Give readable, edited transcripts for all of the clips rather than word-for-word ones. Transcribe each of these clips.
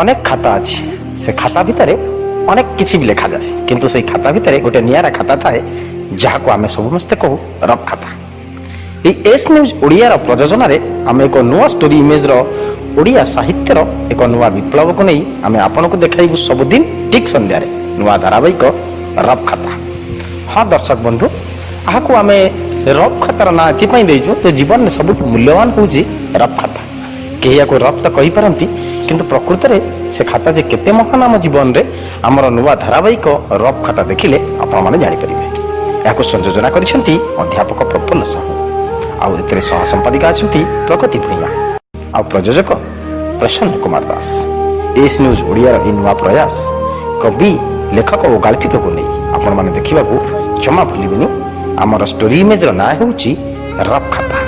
অনেক খাতা আছে, সে খাতা ভিতরে অনেক কিছু বি লেখা যায়, কিন্তু সেই খাতা ভিতরে গোটে নিয়ারা খাতা থাকে যাহাକୁ ଆମେ ସମସ୍ତେ କହୁ ରଫ୍ ଖାତା। এই এস নিউজ ওড়িয়ার প্রযোজনার আমি এক নূয়া স্টোরি ইমেজর ওড়িয়া সাহিত্যর এক নূয়া বিপ্লবকে নেই আমি আপনার দেখাইবু সবুদিন ঠিক সন্ধ্যার নূয়া ধারাবাহিক রফ খাতা। হ্যাঁ দর্শক বন্ধু, আহকু আমি রফ খাতার না এথিপাই দেইছু যে জীবনে সবুঠু মূল্যবান হচ্ছে রফ খাতা। কেহি ইয়াকু রফ তো কইপারନ୍ତି, কিন্তু প্রকৃতরে সে খাতা যে কেতে মহান আম জীবନରେ আমার নূয়া ধারাবাহিক রফ খাতা দেখিলে আপনার মানে জাঁপারে। এখন সংযোজনা করেছেন অধ্যাপক প্রফুল্ল সাহু, ଆଉ ଏଥିରେ ସହ ସମ୍ପାଦିକା ଅଛନ୍ତି ପ୍ରଗତି ଭୂଇଁଆ, ଆଉ ପ୍ରଯୋଜକ ପ୍ରସନ୍ନ କୁମାର ଦାସ। ଏସ୍ ନ୍ୟୁଜ୍ ଓଡ଼ିଆର ଏହି ନୂଆ ପ୍ରୟାସ କବି, ଲେଖକ ଓ ଗାଳ୍ପିକକୁ ନେଇ ଆପଣମାନେ ଦେଖିବାକୁ ଜମା ଭୁଲିବେନି। ଆମର ଷ୍ଟୋରି ଇମେଜର ନାଁ ହେଉଛି ରଫ୍ ଖାତା।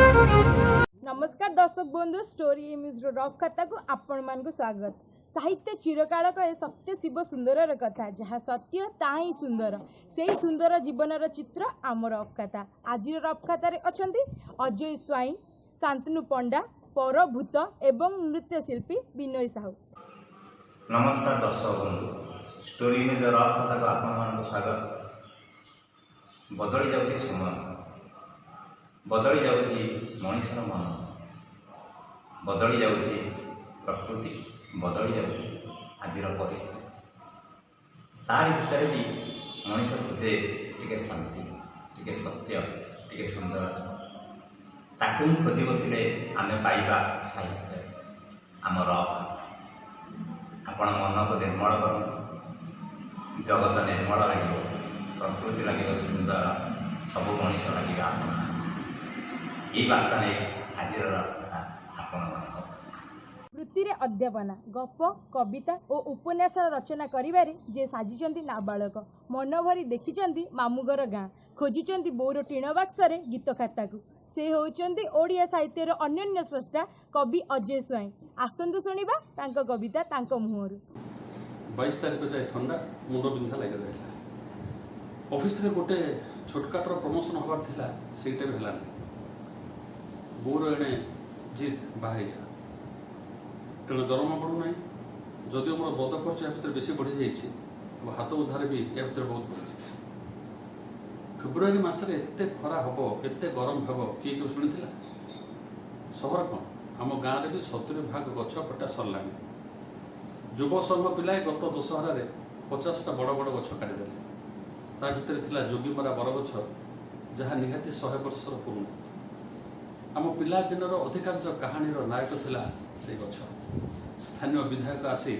नमस्कार दर्शक बंधु, स्टोरी इमेज रफ खाता को आपण मान स्वागत। साहित्य चिरकाल कहे सत्य शिव सुंदर कथा, जहाँ सत्य ता ही सुंदर, से ही सुंदर जीवनर चित्र आम रफ खाता। आज रफ खातार अच्छा अजय स्वाई, शांतनु पंडा, परभूत एवं नृत्यशिल्पी विनय साहू। नमस्कार दर्शक बंधु, स्टोरी इमेज रफ खाता को आपण मान स्वागत। बदली जाउछि समय, बदली जाउछि मनुष्यर मन, बदली जाउछि प्रकृति, बदली जाउछि आजिर परिस्थिति। तारि भितर भी मनुष्य खोजे टिके शांति, टिके सत्य, टिके सुंदरता। ताकू खोजी बसिले आमे पाइबा साहित्य आम रफ खाता। आपण मन को निर्मल करंतु, जगत निर्मल लगे, प्रकृति लगे सुंदर, सब मनुष्य लगे आपण। ये बार्ता नहीं आज आपण वृत्ति रे अध्यापना, गप, कविता और उपन्यास रचना करिबारे जे साजिचंती नाबालक, मन भरी देखिचंती मामुगर गाँ, खोजिचंती बोर टीण बाक्सरे गीत खाता को। से होचंती ओडिया साहित्यर अनन्य स्रष्टा कवि अजय स्वाई। आसंतु सुनिबा तांको कविता तांको मुहरु। 22 तारिख जाए ठंडा मुंड बिंधा लगे रहा। ऑफिस रे गोटे छोटकाटर प्रमोशन हबार थिला, सेटा भी हलानी। बोर एणे जिद बाहे जा तेणु दरमा पड़ू ना, जदिव मोर बद खर्च या भितर बेसी बढ़ी जाइए, हाथ उधार भी या भितर बहुत बढ़ी जाइए। फेब्रुआरी मासरे एते खरा हम, एते गरम हम, किए क्यों शुणी सहर कौन आम गाँव में भी 70% गछ कटा सरला। युव संघ पिलाए गत दशहरार 50टा बड़ बड़ गछ काटिदे। ता भितर थिला जोगीमरा बरगछ, जहाँ निहाती 100 वर्षर पुराणा। आम पिला दिनर अधिकांश कहानीर नायक थिला से गछ। स्थानीय विधायक आसी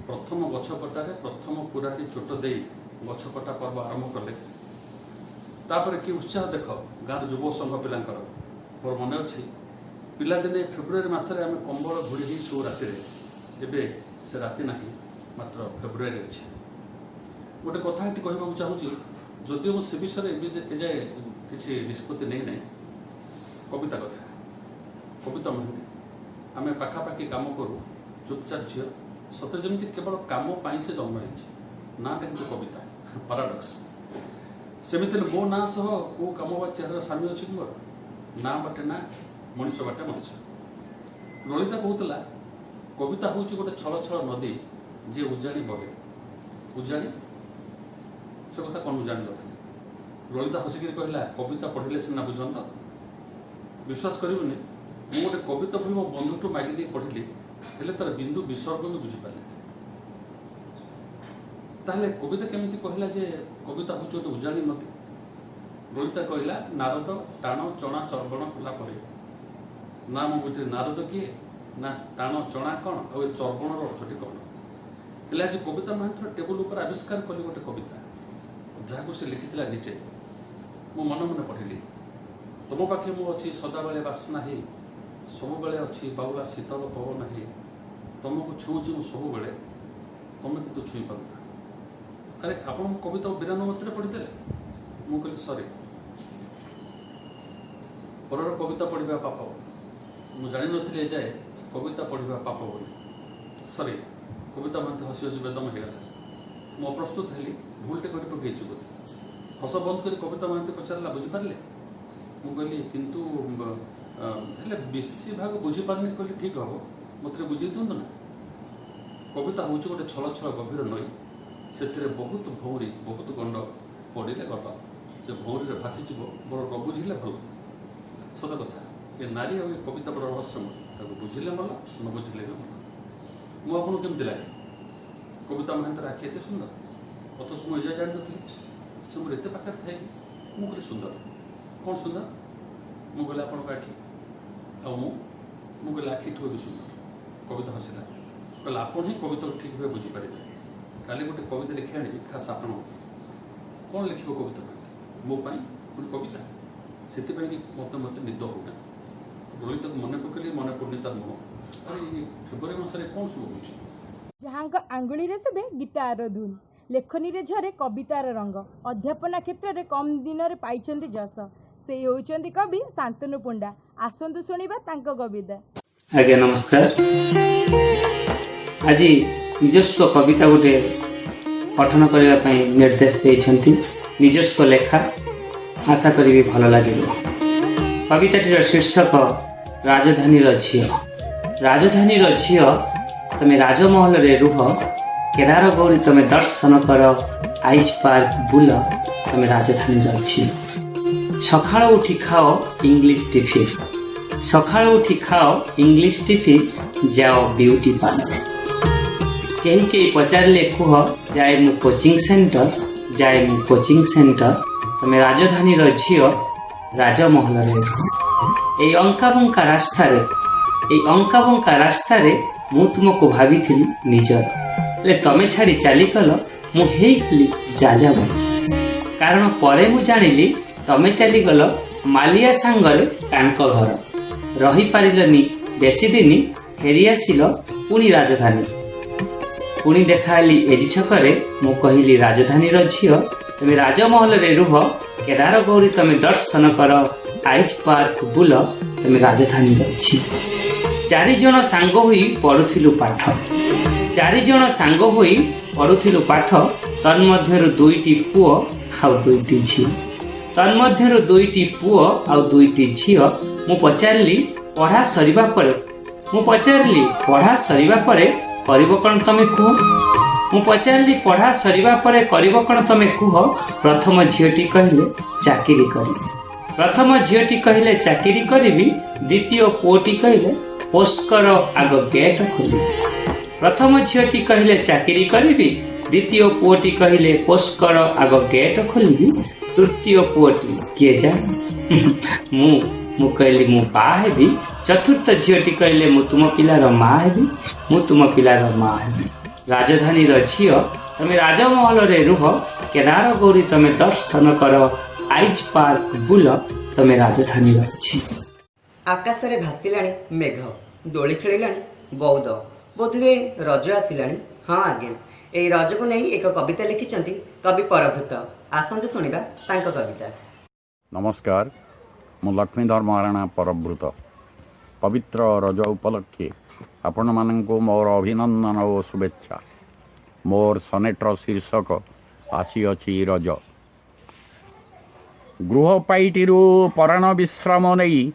प्रथम गछ कटारे प्रथम कुराटी चोट दे गछ कटा पर्व आरंभ कले। तापर कि उत्साह देख गाँव युव संघ पिलांकर। मोर मन अच्छी पिलादिने फेब्रुआरी मासरे आम कंबल घोड़ी ही शो राति, एबे से राति नहीं, मात्र फेब्रुआरी अच्छे। गोटे कथा कहवाक चाहूँगी, जदिव मुझे से विषय एजाए किसी निष्पत्ति नहीं ना। कविता कथा, कविता महंती आम पाखापाखि काम करूँ, चुपचाप झील सते जमी केवल कम से जन्म नाटा कि कविता पाराडक्स। सेमती मो ना सह कौ कम बा चेहरा सामी अच्छी मोर ना बाटे ना, मनीष बाटे मनीष। ललिता कहूला कविता हूँ गोटे छल छल नदी, जी उजाणी बहे उजाणी से कथा कौन जान नी। ललिता हसिक कहला कविता पढ़िले सीना बुझंत। विश्वास करूनी, मुझे गोटे कविता बही मो बंधुठू मागिदी पढ़िली, हेले तार बिंदु विसर्ग भी बुझीपारे। ताहले कविता केमिति कहला जे कविता हूँ गोटे उजाणी नदी। ललिता कहला नारद टाण चणा चर्बण कला परे। ना मु बुझे नारद किए ना टाण चणा कौन और चर्बणर अर्थटी कौन। हेले आज कविता महांतर टेबुल ऊपर आविष्कार कली गोटे कविता, जहाँ से लिखिथिला निजे। मो मन मन पढ़िली। तुम पाखे मु अच्छी सदाबले बासना ही, सबुबले अच्छी बाउला शीतल पवन ही। तुमको छुँची मु सब बेले, तुम कि छुई पार। अरे आप कविता विरान मत पढ़ीदे। मु कहली सरी, परर कविता पढ़ा पाप। मु जान नी जाए कविता पढ़ा पाप बोली। सरी, कविता मत हसी हसी बेदम होगा। मु अप्रस्तुत हेली, भूलटे कर पकई बोली। हस बंद कर कविता महांती पचारा बुझीपारे। मु कहली किंतु हेले बेसी भाग बुझीपारनी कहली ठीक हम, मत बुझे दिंतु ना। कविता हूँ गोटे छल छल गभीर नई से बहुत भौरी बहुत गंड पड़े गला से भौरी भासीज बड़ न बुझे भल सत कथा ये नारी और कविता बड़ रहस्यमय बुझिले भल न बुझिले भी भल मुझे केमती लगे कविता महांतर आखि एत सुंदर अथच मुझे जान नी से मोर एत पाखे थे मुझे सुंदर कौन सुंदर मुझे आपण आखि मुझे आखि ठू भी सुंदर कविता हसिला कहला आप ही कविता ठीक भाव बुझीपारे काली गोटे कविता लिखी आनी खास आप कौन लिख कविता मोपाई गोटे कविता से मत मत निद होना ललिता मन पकड़ी मन पड़नी तार मुह अरे फेब्रुआरी मसरे कौन शुभ हो जहाँ आंगुली रे सुबे गिटार धुन लेखनी रे झरे कवितार रंग अध्यापना क्षेत्र में कम दिन में पाई जस से होउचंदी कवि शांतनु पंडा आसंतु शुणिबा तांको कविता। आज्ञा नमस्कार। आज निजस्व कविता गोटे पठन करने निर्देश देइछंती निजस्व लेखा आशा करी भल लगे। कविताटीर शीर्षक राजधानी झील। राजधानी झील तमे राजमहल रे रुह केदार गौरी तमे दर्शन कर आइज पार्क बुल तमे राजधानी झील। सकाळ उठी खाओ इंग्लिश टिफिन सकाळ उठी खाओ इंग्लिश टिफिन जाओ ब्यूटी पार्लर। कहीं कहीं पचारे कुह जाए मु कोचिंग सेंटर जाए मु कोचिंग सेंटर तमे राजधानी झील राजमहल रे अंकाबंका रास्तार मु तुमको भाभी निजर तमे छाड़ी चलीगल मुझे जाजाब कारण परे मु जानिली तमे चलीगल मालिया सांगरे तांको घर रही पारिलनी बेसी दिन फेरी आसिल पुणी राजधानी पुणी देखाली एजी छकरे मु कहली राजधानी झील तमे राजमहल रे रुह केदार गौरी तमे दर्शन कर आइज पार्क बुल तमे राजधानी झील। चारि जण सांग होई पढुथिलु पाठ तन्मध्यरु दुईटी पुओ आउ दुईटी झील तन्मध्यरु दुईटी पुओ आउ दुईटी झील मु पचारली पढ़ा सरिबा परे करिबो कण तमे कुह मु पचारली पढ़ा सरिबा परे करिबो कण तमे कुह। प्रथम झीलटी कहले चाकरी करिबी द्वितीय पुओटी कहले पोस्ट कर आग गेट खोली। प्रथम झीलटी कहले चाकरी करिबी द्वितीय पुओटी कहले पोस्ट कर आग गेट खोली। तृतीय पुओटी किए जाने मु कहली मु बा हेबी। चतुर्थ झीलटी कहले मु तुम पिलार माँ हेबी। राजधानी झील तमे राजमहल रे रुह केदार गौरी तमे दर्शन कर आइज पार्क बुल तमे राजधानी झील। आकाश रे भासिलाणी मेघ दोली खेलिलाणी बौद्ध बोधवे रज आसिलाणी। हाँ आज्ञा एई रज को नहीं एक कविता लिखिछंती कवि परभूत आसंतु शुणिबा तांको कविता। नमस्कार मु लक्ष्मीधर महाराणा परभूत पवित्र रज उपलक्षे आपण मानंको मोर अभिनंदन और शुभेच्छा। मोर सनेटर शीर्षक आसी अछि रज। गृहपाईटिरू पराण विश्राम नहीं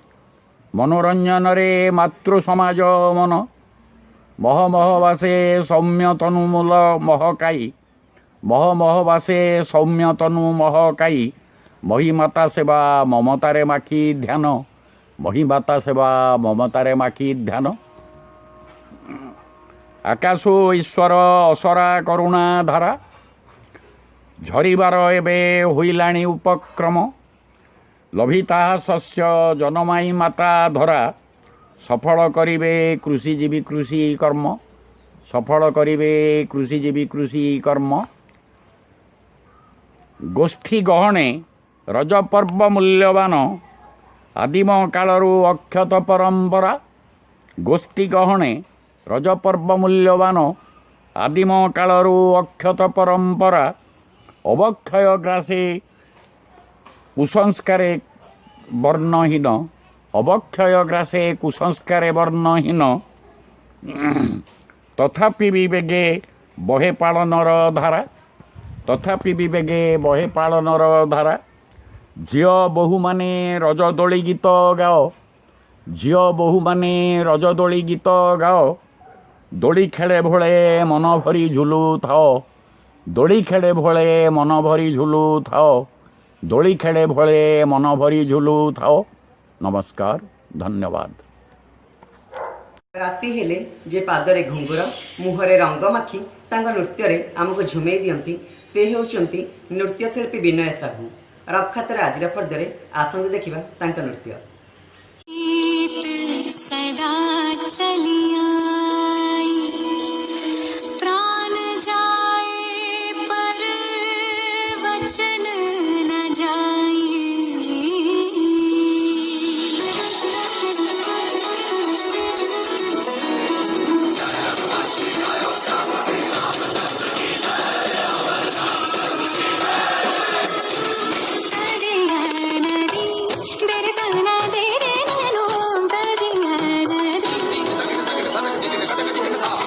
मनोरंजन रे मातृ समाज मन मह महवासे सौम्य तनुमूल महकाई सौम्य तनु महकाई महिमाता सेवा ममतारे माखी ध्यान महिमाता सेवा ममतारे माखी ध्यान। आकाश ईश्वर असरा करुणा धारा झरिबार एबे होइलाणी उपक्रम लभिता शस्य जनमाई माता धरा सफल करिवे कृषिजीवी कृषि कर्म गोष्ठी गहणे रज पर्व मूल्यवान आदिम कालरू अक्षत परंपरा गोष्ठी गहणे रज पर्व मूल्यवान आदिम कालरू अक्षत परंपरा अवक्षय ग्रासे कुसंस्कारे वर्णहीन वर्णहीन तथापि विवेगे बहे पालनर धारा झियो बहु माने रजदोली गीत गाओ ଦୋଳି ଖେଳେ ଭୋଳେ ମନ ଭରି ଝୁଲୁଥାଅ, ଦୋଳି ଖେଳେ ଭୋଳେ ମନ ଭରି ଝୁଲୁଥାଅ, ଦୋଳି ଖେଳେ ଭୋଳେ ମନ ଭରି ଝୁଲୁଥାଅ। ନମସ୍କାର, ଧନ୍ୟବାଦ। ରାତି ହେଲେ ଯେ ପାଦରେ ଘୁଙ୍ଗୁର, ମୁହଁରେ ରଙ୍ଗ ମାଖି ତାଙ୍କ ନୃତ୍ୟରେ ଆମକୁ ଝୁମେଇ ଦିଅନ୍ତି, ସେ ହେଉଛନ୍ତି ନୃତ୍ୟଶିଳ୍ପୀ ବିନୟ ସାହୁ। ରଫଖାତାର ଆଜିର ପର୍ଦ୍ଦରେ ଆସନ୍ତୁ ଦେଖିବା ତାଙ୍କ ନୃତ୍ୟ। सदा चली आई, प्राण जाए पर वचन न जाए।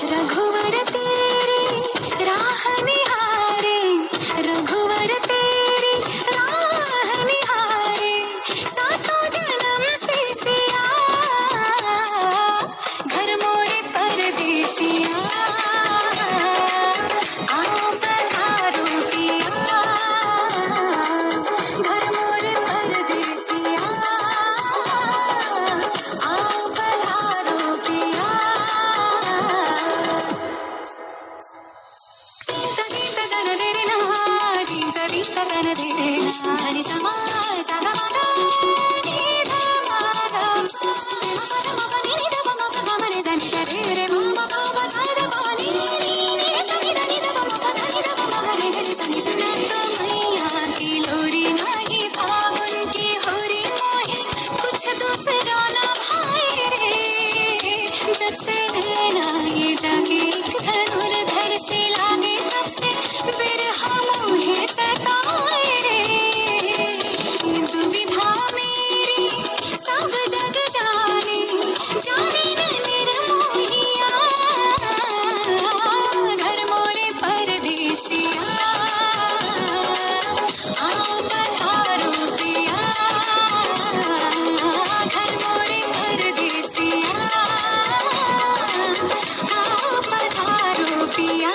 रघुवर तेरी राह निहारे, रघुवर तेरी राह निहारे, सातों जन्म से सिया, घर मोरे परदेसिया, आओ पधारो पिया, घर मोरे परदेसिया, आओ पधारो पिया। जब से नैना ये जागे एक धनुर्धर से लागे, तब से बिरहा मुझे सताए रे। दुविधा मेरी सब जग जाने, जाने न निर्मोहिया, घर मोरे परदेसिया, आओ पधारो पिया, घर मोरे परदेसिया, आओ पधारो पिया।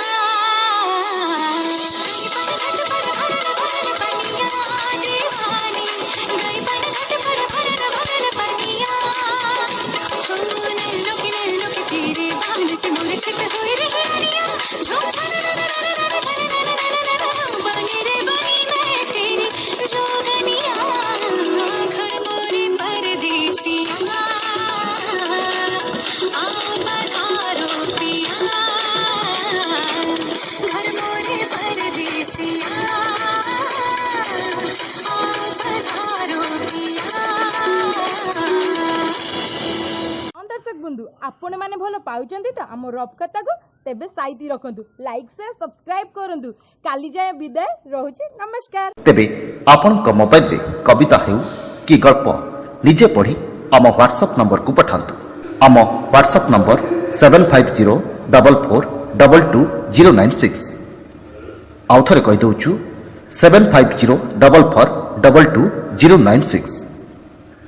दर्शक बंधु आपण मैंने भल पाउचंती तो आम रफखाता को तेबे साइती रखंतु, लाइक शेयर सब्सक्राइब करंतु। काली जाए विदाय रहूची, नमस्कार। तेबे आपनक मोबाइल रे कविता हेउ कि गल्प निजे पढ़ी आम व्हाट्सएप नंबर को पठांतु। आम व्हाट्सएप नंबर 7504422096। आउ थरे कहि दउछु 7504422096।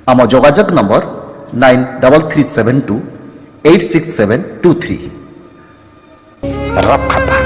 आम जोगाजोग नंबर 9337286723। रफखाता।